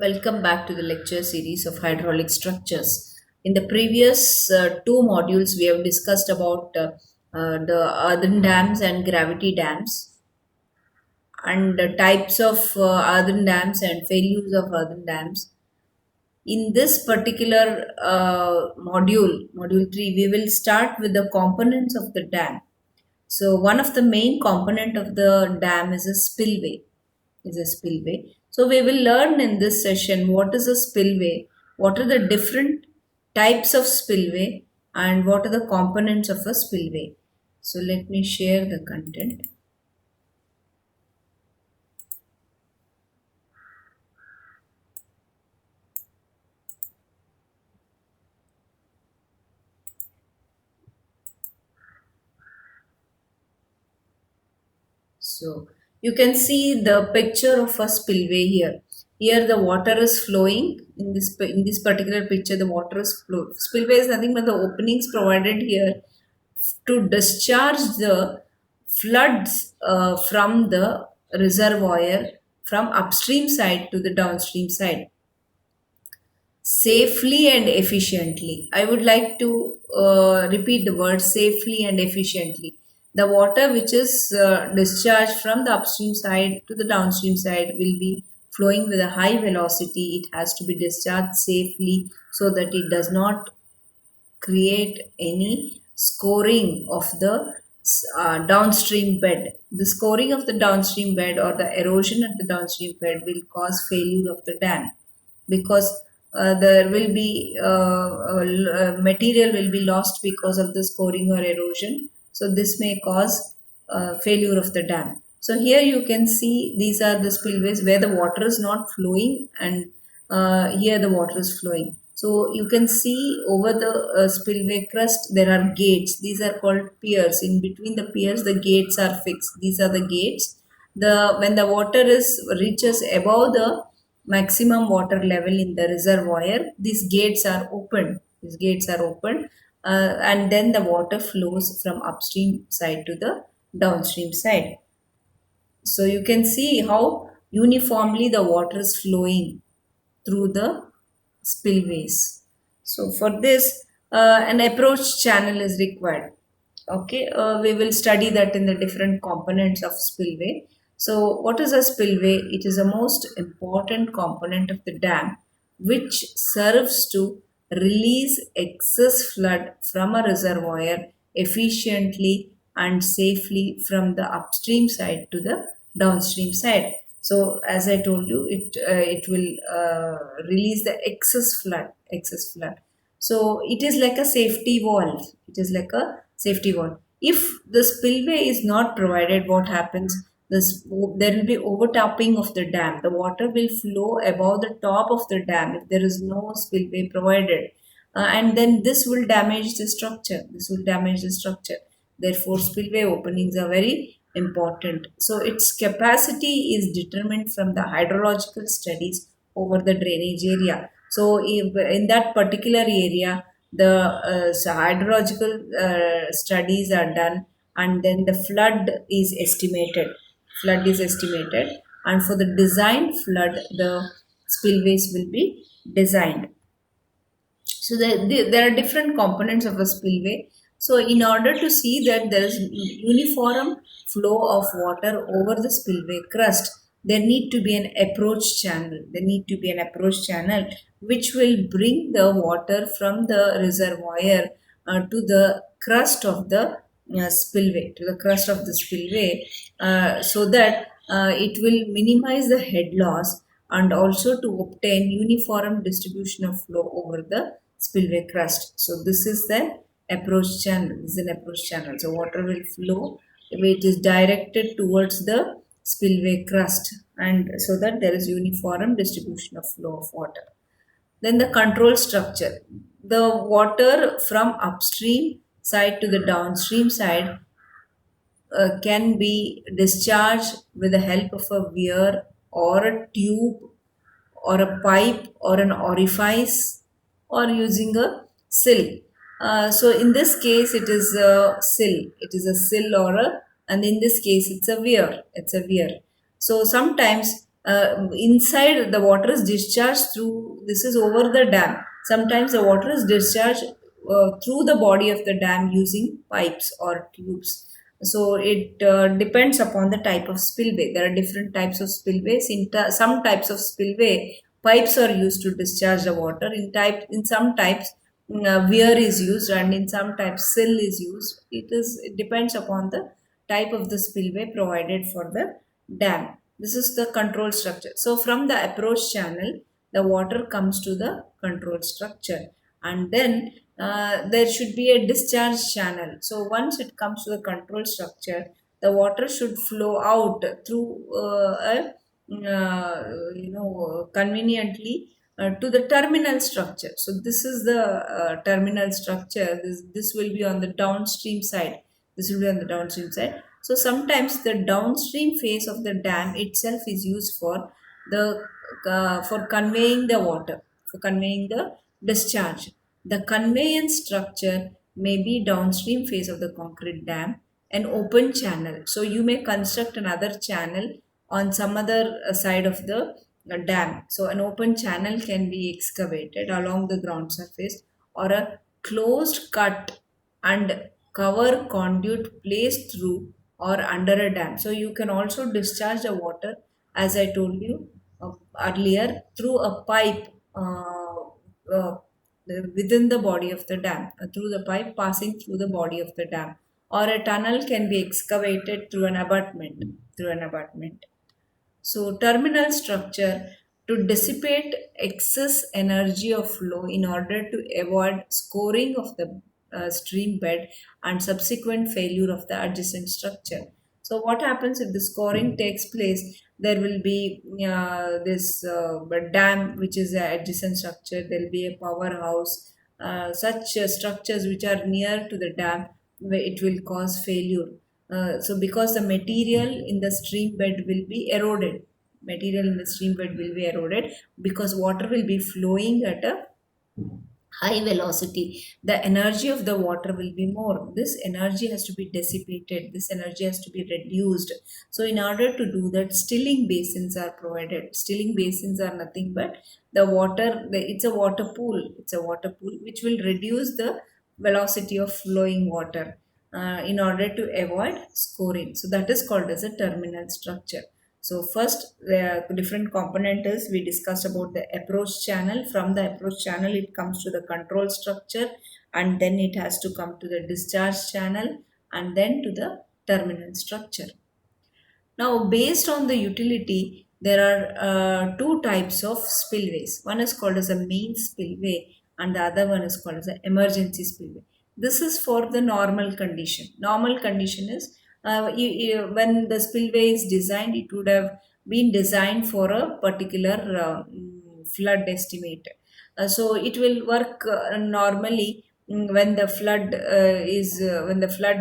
Welcome back to the lecture series of hydraulic structures. In the previous two modules, we have discussed about the earthen dams and gravity dams and the types of earthen dams and failures of earthen dams. In this particular module 3, we will start with the components of the dam. So, one of the main component of the dam is a spillway. So we will learn in this session what is a spillway, what are the different types of spillway, and what are the components of a spillway. So let me share the content. So you can see the picture of a spillway here. Here the water is flowing in this particular picture. The water is flow. Spillway is nothing but the openings provided here to discharge the floods from the reservoir from upstream side to the downstream side safely and efficiently. I would like to repeat the word safely and efficiently. The water which is discharged from the upstream side to the downstream side will be flowing with a high velocity. It has to be discharged safely so that it does not create any scoring of the downstream bed. The scoring of the downstream bed or the erosion at the downstream bed will cause failure of the dam because there will be material will be lost because of the scoring or erosion. So this may cause failure of the dam. So here you can see these are the spillways where the water is not flowing and here the water is flowing. So you can see over the spillway crust there are gates. These are called piers. In between the piers the gates are fixed. These are the gates. The when the water is reaches above the maximum water level in the reservoir, these gates are open. These gates are open, and then the water flows from upstream side to the downstream side. So you can see how uniformly the water is flowing through the spillways. So for this, an approach channel is required. Okay, we will study that in the different components of spillway. So what is a spillway? It is a most important component of the dam which serves to release excess flood from a reservoir efficiently and safely from the upstream side to the downstream side. So as I told you, it will release the excess flood. So it is like a safety valve. It is like a safety valve. If the spillway is not provided, what happens? There will be overtopping of the dam. The water will flow above the top of the dam if there is no spillway provided, and then this will damage the structure. This will damage the structure. Therefore, spillway openings are very important. So its capacity is determined from the hydrological studies over the drainage area. So if in that particular area, the hydrological studies are done, and then the flood is estimated. Flood is estimated, and for the designed flood, the spillways will be designed. So there are different components of a spillway. So in order to see that there is uniform flow of water over the spillway crust, there need to be an approach channel. There need to be an approach channel which will bring the water from the reservoir to the crust of the spillway, to the crust of the spillway, so that it will minimize the head loss and also to obtain uniform distribution of flow over the spillway crust. So this is the approach channel. This is an approach channel. So water will flow if it is directed towards the spillway crust, and so that there is uniform distribution of flow of water. Then the control structure. The water from upstream side to the downstream side can be discharged with the help of a weir or a tube or a pipe or an orifice or using a sill. So in this case it is a sill. It is a sill or a, and in this case it's a weir. It's a weir. So sometimes inside the water is discharged through, this is over the dam. Sometimes the water is discharged through the body of the dam using pipes or tubes. So it depends upon the type of spillway. There are different types of spillways. Some types of spillway, pipes are used to discharge the water. In some types, weir is used, and in some types sill is used. It depends upon the type of the spillway provided for the dam. This is the control structure. So from the approach channel, the water comes to the control structure, and then there should be a discharge channel. So once it comes to the control structure, the water should flow out through conveniently to the terminal structure. So this is the terminal structure. This will be on the downstream side. This will be on the downstream side. So sometimes the downstream face of the dam itself is used for the for conveying the water, for conveying the discharge. The conveyance structure may be downstream face of the concrete dam, an open channel. So you may construct another channel on some other side of the dam. So an open channel can be excavated along the ground surface, or a closed cut and cover conduit placed through or under a dam. So you can also discharge the water, as I told you earlier, through a pipe uh, within the body of the dam, through the pipe passing through the body of the dam, or a tunnel can be excavated through an abutment. So, terminal structure, to dissipate excess energy of flow in order to avoid scoring of the stream bed and subsequent failure of the adjacent structure. So, what happens if the scoring takes place? There will be this dam, which is an adjacent structure. There will be a powerhouse. Such structures which are near to the dam, where it will cause failure. So because the material in the stream bed will be eroded, because water will be flowing at a high velocity. The energy of the water will be more. This energy has to be dissipated, this energy has to be reduced. So in order to do that, stilling basins are provided. Stilling basins are nothing but the water, it's a water pool, which will reduce the velocity of flowing water in order to avoid scoring. So that is called as a terminal structure. So first, the different component is, we discussed about the approach channel. From the approach channel, it comes to the control structure, and then it has to come to the discharge channel, and then to the terminal structure. Now, based on the utility, there are two types of spillways. One is called as a main spillway, and the other one is called as an emergency spillway. This is for the normal condition. Normal condition is when the spillway is designed, it would have been designed for a particular flood estimate. So it will work normally when the flood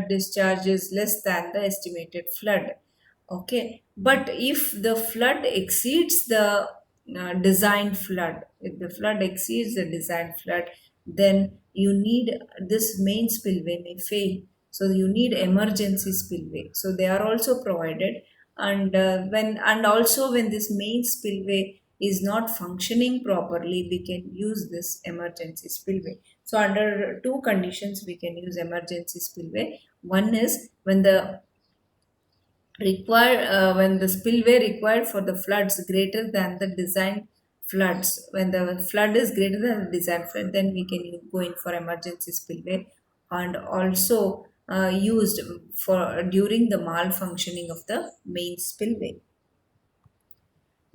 discharge is less than the estimated flood. Okay, but if the flood exceeds the designed flood, if the flood exceeds the designed flood, then you need, this main spillway may fail. So you need emergency spillway. So they are also provided, and also when this main spillway is not functioning properly, we can use this emergency spillway. So under two conditions, we can use emergency spillway. One is when the spillway required for the floods greater than the designed floods. When the flood is greater than the designed flood, then we can go in for emergency spillway, and also used for during the malfunctioning of the main spillway,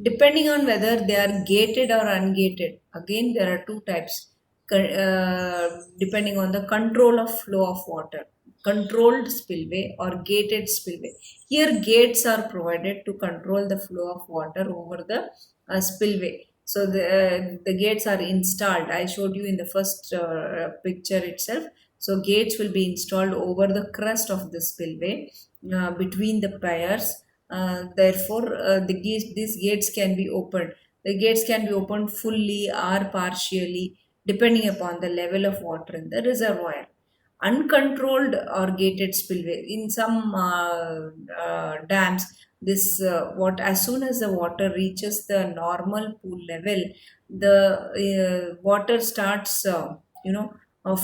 depending on whether they are gated or ungated. Again, there are two types, depending on the control of flow of water: controlled spillway or gated spillway. Here gates are provided to control the flow of water over the spillway. So the gates are installed. I showed you in the first picture itself. So gates will be installed over the crest of the spillway, between the piers. Therefore, these gates can be opened. The gates can be opened fully or partially, depending upon the level of water in the reservoir. uncontrolled or gated spillway. In some dams, this what as soon as the water reaches the normal pool level, the water starts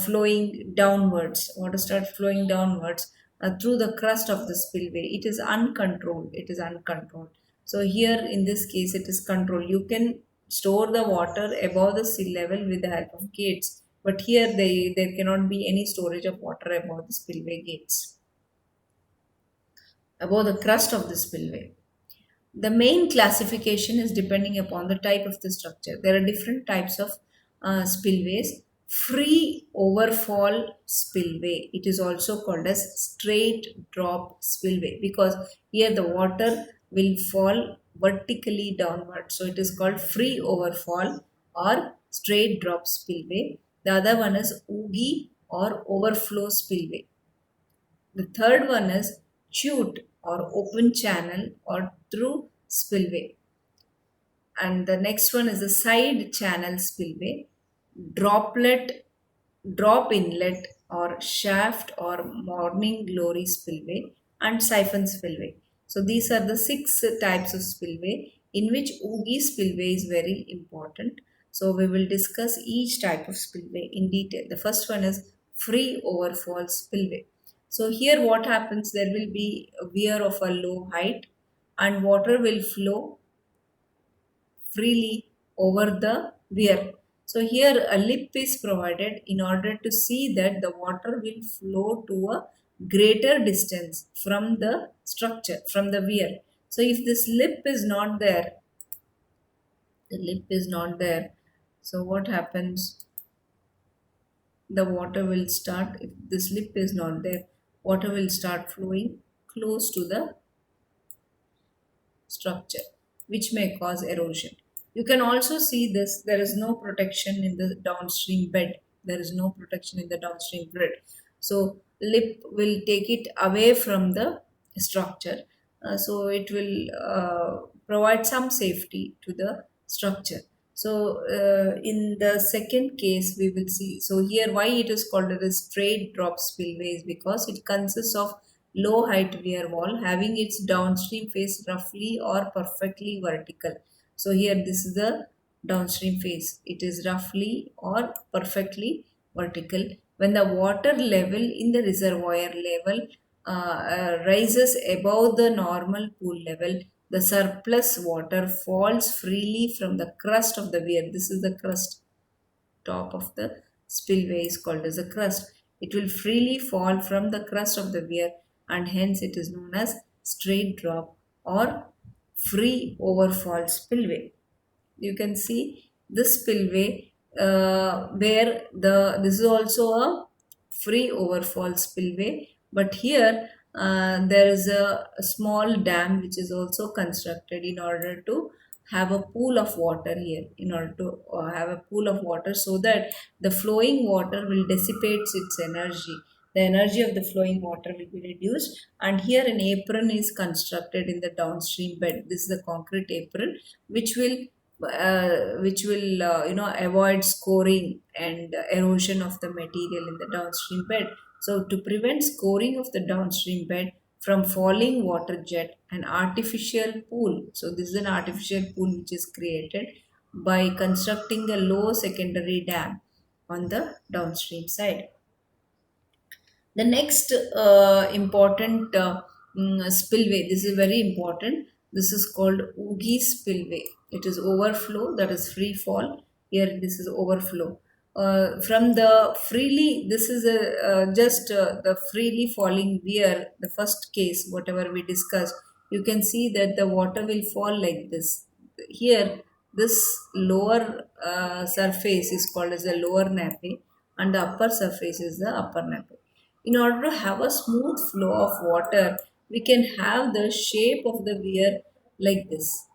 flowing downwards. Water starts flowing downwards through the crust of the spillway. It is uncontrolled. It is uncontrolled. So here in this case, it is controlled. You can store the water above the sea level with the help of gates, but here there cannot be any storage of water above the spillway gates, above the crust of the spillway. The main classification is depending upon the type of the structure. There are different types of spillways. Free overfall spillway. It is also called as straight drop spillway because here the water will fall vertically downward. So it is called free overfall or straight drop spillway. The other one is oogie or overflow spillway. The third one is chute or open channel or through spillway. And the next one is the side channel spillway, droplet, drop inlet or shaft or morning glory spillway, and siphon spillway. So these are the six types of spillway in which oogie spillway is very important. So we will discuss each type of spillway in detail. The first one is free overfall spillway. So here what happens, there will be a weir of a low height and water will flow freely over the weir. So here a lip is provided in order to see that the water will flow to a greater distance from the structure, from the weir. So if this lip is not there, the lip is not there, so what happens? The water will start, if this lip is not there, water will start flowing close to the structure, which may cause erosion. You can also see this, there is no protection in the downstream bed. There is no protection in the downstream bed. So lip will take it away from the structure. So it will provide some safety to the structure. So in the second case, we will see. So here, why it is called a straight drop spillway is because it consists of low height weir wall having its downstream face roughly or perfectly vertical. So here this is the downstream face. It is roughly or perfectly vertical. When the water level in the reservoir level rises above the normal pool level, the surplus water falls freely from the crust of the weir. This is the crust. Top of the spillway is called as a crust. It will freely fall from the crust of the weir and hence it is known as straight drop or free overfall spillway. You can see this spillway where this is also a free overfall spillway, but here there is a small dam which is also constructed in order to have a pool of water here, in order to have a pool of water so that the flowing water will dissipate its energy. The energy of the flowing water will be reduced, and here an apron is constructed in the downstream bed. This is the concrete apron which will avoid scoring and erosion of the material in the downstream bed. So to prevent scoring of the downstream bed from falling water jet, an artificial pool, so this is an artificial pool which is created by constructing a low secondary dam on the downstream side. The next important spillway, this is very important. This is called oogie spillway. It is overflow, that is free fall. Here, this is overflow. From the freely, this is just the freely falling weir, the first case, whatever we discussed. You can see that the water will fall like this. Here, this lower surface is called as the lower nappe, and the upper surface is the upper nappe. In order to have a smooth flow of water, we can have the shape of the weir like this,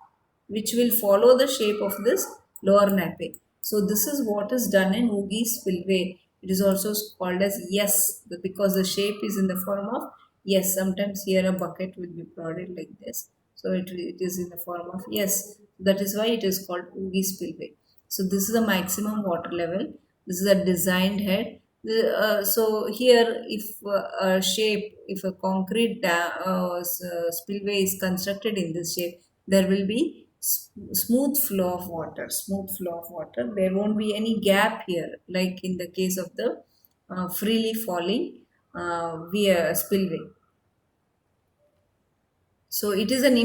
which will follow the shape of this lower nappe. So this is what is done in oogie spillway. It is also called as yes, because the shape is in the form of yes. Sometimes here a bucket will be provided like this. So it is in the form of yes. That is why it is called oogie spillway. So this is the maximum water level. This is a designed head. So here, if a shape, if a concrete spillway is constructed in this shape, there will be smooth flow of water. Smooth flow of water. There won't be any gap here, like in the case of the freely falling via spillway. So it is an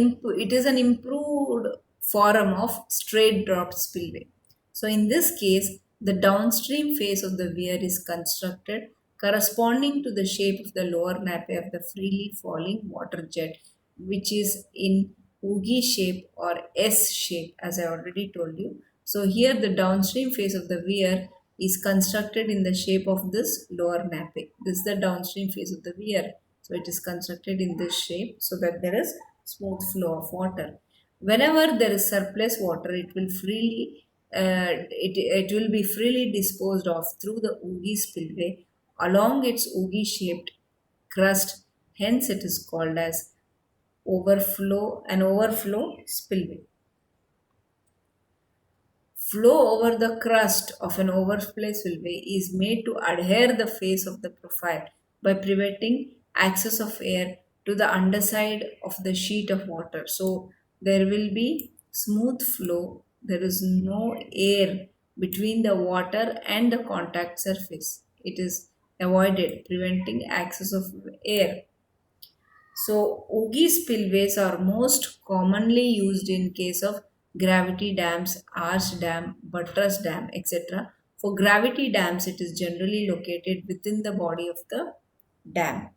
improved form of straight drop spillway. So in this case, the downstream face of the weir is constructed corresponding to the shape of the lower nappe of the freely falling water jet, which is in oogie shape or S shape, as I already told you. So here the downstream face of the weir is constructed in the shape of this lower nappe. This is the downstream face of the weir. So it is constructed in this shape so that there is smooth flow of water. Whenever there is surplus water, it will be freely disposed of through the oogie spillway along its oogie shaped crust. Hence, it is called as overflow spillway. Flow over the crust of an overflow spillway is made to adhere the face of the profile by preventing access of air to the underside of the sheet of water. So there will be smooth flow. There is no air between the water and the contact surface. It is avoided, preventing access of air. So, oogie spillways are most commonly used in case of gravity dams, arch dam, buttress dam, etc. For gravity dams, it is generally located within the body of the dam.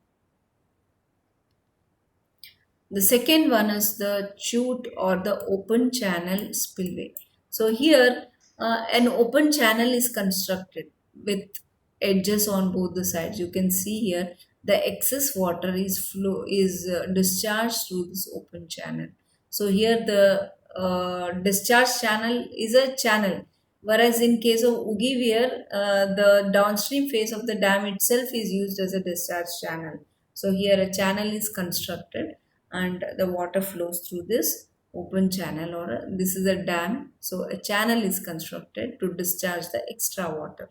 The second one is the chute or the open channel spillway. So here, an open channel is constructed with edges on both the sides. You can see here the excess water is discharged through this open channel. So here the discharge channel is a channel, whereas in case of Oogie Weir, the downstream face of the dam itself is used as a discharge channel. So here a channel is constructed and the water flows through this open channel, or this is a dam, so a channel is constructed to discharge the extra water.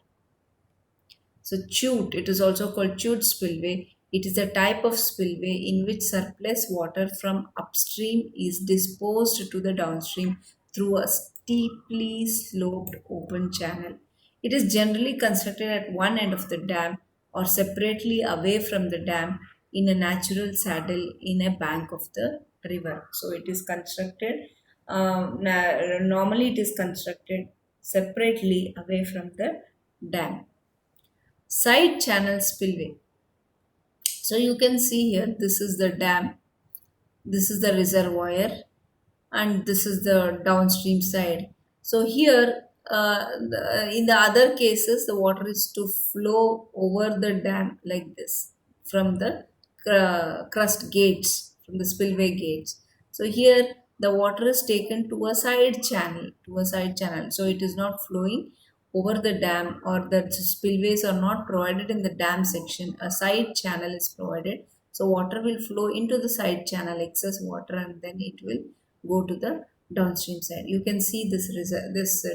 So chute, it is also called chute spillway. It is a type of spillway in which surplus water from upstream is disposed to the downstream through a steeply sloped open channel. It is generally constructed at one end of the dam or separately away from the dam in a natural saddle in a bank of the river. So it is constructed, normally it is constructed separately away from the dam. Side channel spillway. So you can see here, this is the dam, this is the reservoir, and this is the downstream side. So here, in the other cases, the water is to flow over the dam like this from the crust gates, from the spillway gates. So here, the water is taken to a side channel, So it is not flowing over the dam, or the spillways are not provided in the dam section. A side channel is provided. So water will flow into the side channel, excess water, and then it will go to the downstream side. You can see this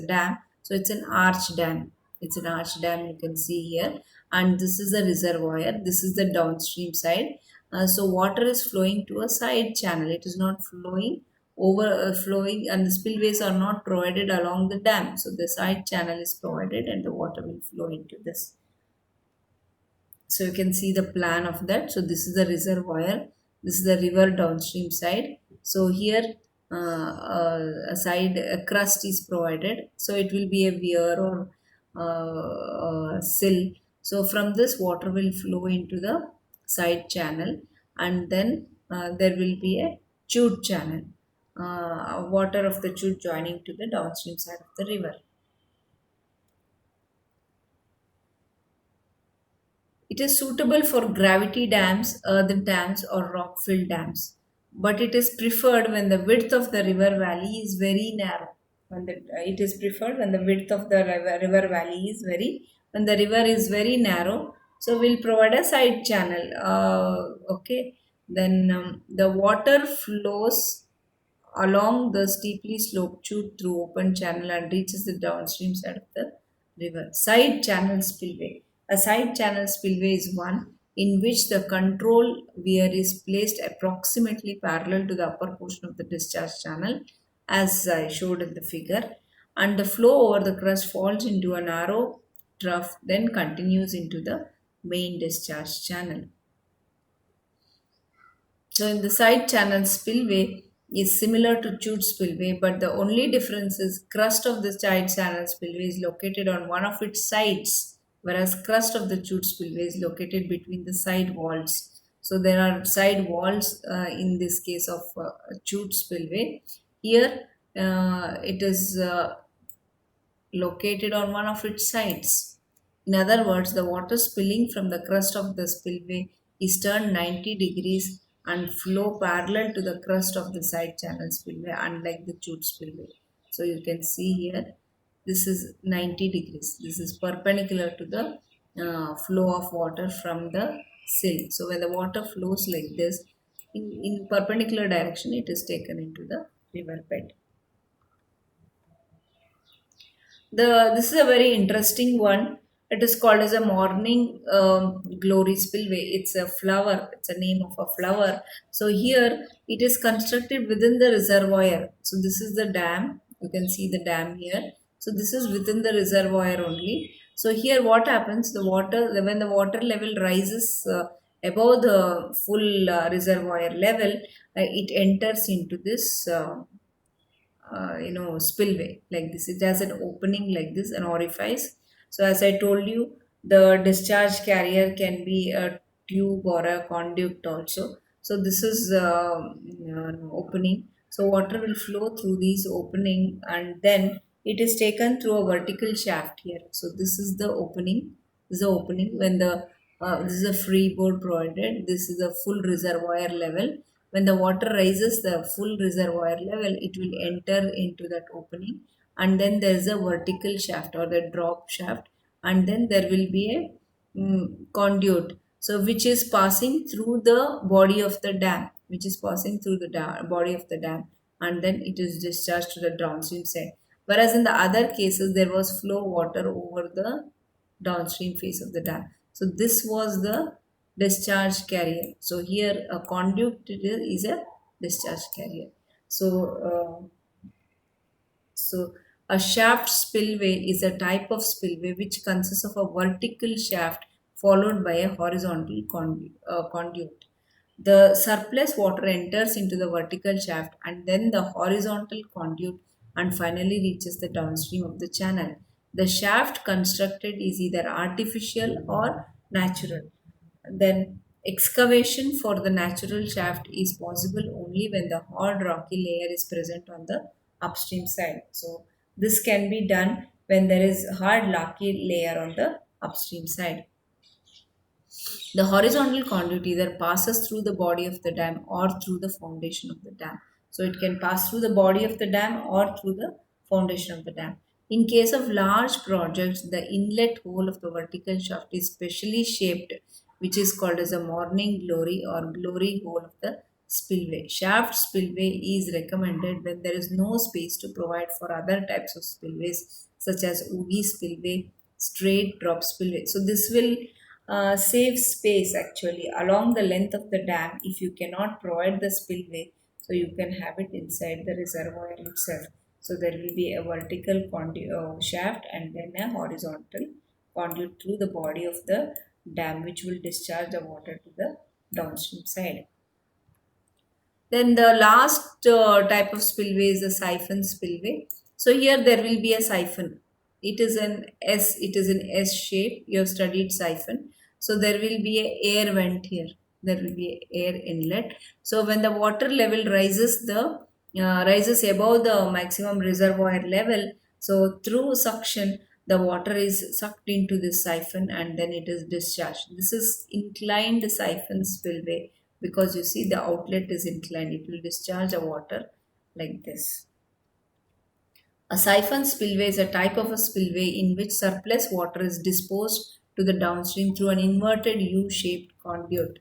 dam. So it's an arch dam. It's an arch dam, you can see here. And this is the reservoir. This is the downstream side. So water is flowing to a side channel. It is not flowing, and the spillways are not provided along the dam. So the side channel is provided and the water will flow into this. So you can see the plan of that. So this is the reservoir. This is the river downstream side. So here a crust is provided. So it will be a weir or sill. So from this water will flow into the side channel, and then there will be a chute channel. Water of the chute joining to the downstream side of the river. It is suitable for gravity dams, earthen dams, or rock-filled dams, but it is preferred when the width of the river valley is very narrow. It is preferred when the width of the river valley is when the river is very narrow. So we'll provide a side channel. Okay, then the water flows along the steeply sloped chute through open channel and reaches the downstream side of the river. Side channel spillway. A side channel spillway is one in which the control weir is placed approximately parallel to the upper portion of the discharge channel, as I showed in the figure, and the flow over the crust falls into a narrow trough, then continues into the main discharge channel. So in the side channel spillway is similar to chute spillway, but the only difference is crust of the side channel spillway is located on one of its sides, whereas crust of the chute spillway is located between the side walls. So there are side walls in this case of chute spillway. Here it is located on one of its sides. In other words, the water spilling from the crust of the spillway is turned 90 degrees and flow parallel to the crust of the side channel spillway, unlike the chute spillway. So you can see here, this is 90 degrees. This is perpendicular to the flow of water from the sill. So when the water flows like this, in perpendicular direction, it is taken into the river bed. This is a very interesting one. It is called as a morning glory spillway. It's a flower. It's a name of a flower. So here it is constructed within the reservoir. So this is the dam. You can see the dam here. So this is within the reservoir only. So here what happens? The water, when the water level rises above the full reservoir level, it enters into this spillway like this. It has an opening like this, an orifice. So as I told you, the discharge carrier can be a tube or a conduit also. So this is opening. So water will flow through these opening, and then it is taken through a vertical shaft here. So this is the opening. This is the opening. When the this is a freeboard provided, this is a full reservoir level. When the water rises the full reservoir level, it will enter into that opening, and then there is a vertical shaft or the drop shaft, and then there will be a conduit, so which is passing through the body of the dam, which is passing through the body of the dam, and then it is discharged to the downstream side. Whereas in the other cases there was flow water over the downstream face of the dam. So this was the discharge carrier. So here a conduit is a discharge carrier. So so a shaft spillway is a type of spillway which consists of a vertical shaft followed by a horizontal conduit. The surplus water enters into the vertical shaft and then the horizontal conduit and finally reaches the downstream of the channel. The shaft constructed is either artificial or natural. Then excavation for the natural shaft is possible only when the hard rocky layer is present on the upstream side. So this can be done when there is hard rocky layer on the upstream side. The horizontal conduit either passes through the body of the dam or through the foundation of the dam. So it can pass through the body of the dam or through the foundation of the dam. In case of large projects, the inlet hole of the vertical shaft is specially shaped, which is called as a morning glory or glory hole of the spillway. Shaft spillway is recommended when there is no space to provide for other types of spillways, such as oogie spillway, straight drop spillway. So this will save space actually along the length of the dam if you cannot provide the spillway. So you can have it inside the reservoir itself. So there will be a vertical shaft and then a horizontal conduit through the body of the dam, which will discharge the water to the downstream side. Then the last type of spillway is the siphon spillway. So here there will be a siphon. It is an S. It is an S shape. You have studied siphon. So there will be a air vent here. There will be a air inlet. So when the water level rises, the rises above the maximum reservoir level. So through suction, the water is sucked into this siphon and then it is discharged. This is inclined siphon spillway because you see the outlet is inclined. It will discharge the water like this. A siphon spillway is a type of a spillway in which surplus water is disposed to the downstream through an inverted U-shaped conduit.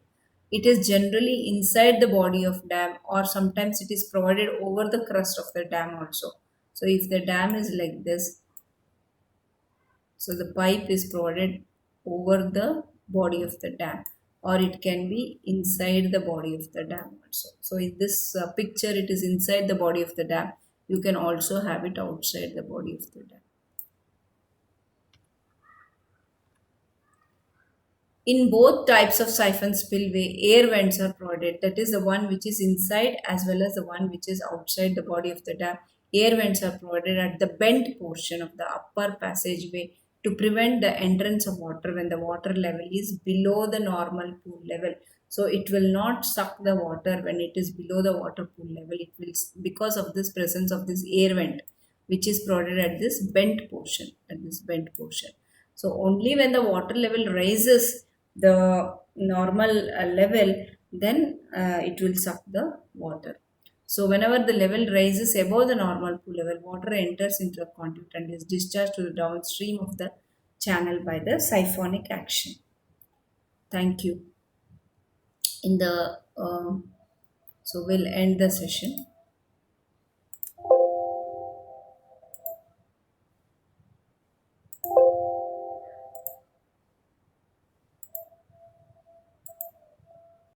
It is generally inside the body of dam or sometimes it is provided over the crust of the dam also. So if the dam is like this, so the pipe is provided over the body of the dam, or it can be inside the body of the dam also. So in this picture, it is inside the body of the dam. You can also have it outside the body of the dam. In both types of siphon spillway, air vents are provided. That is the one which is inside as well as the one which is outside the body of the dam. Air vents are provided at the bent portion of the upper passageway to prevent the entrance of water when the water level is below the normal pool level. So it will not suck the water when it is below the water pool level. It will, because of this presence of this air vent, which is provided at this bent portion. At this bent portion. So only when the water level rises the normal level, then it will suck the water. So whenever the level rises above the normal pool level, water enters into a conduit and is discharged to the downstream of the channel by the siphonic action. Thank you. In the So we'll end the session.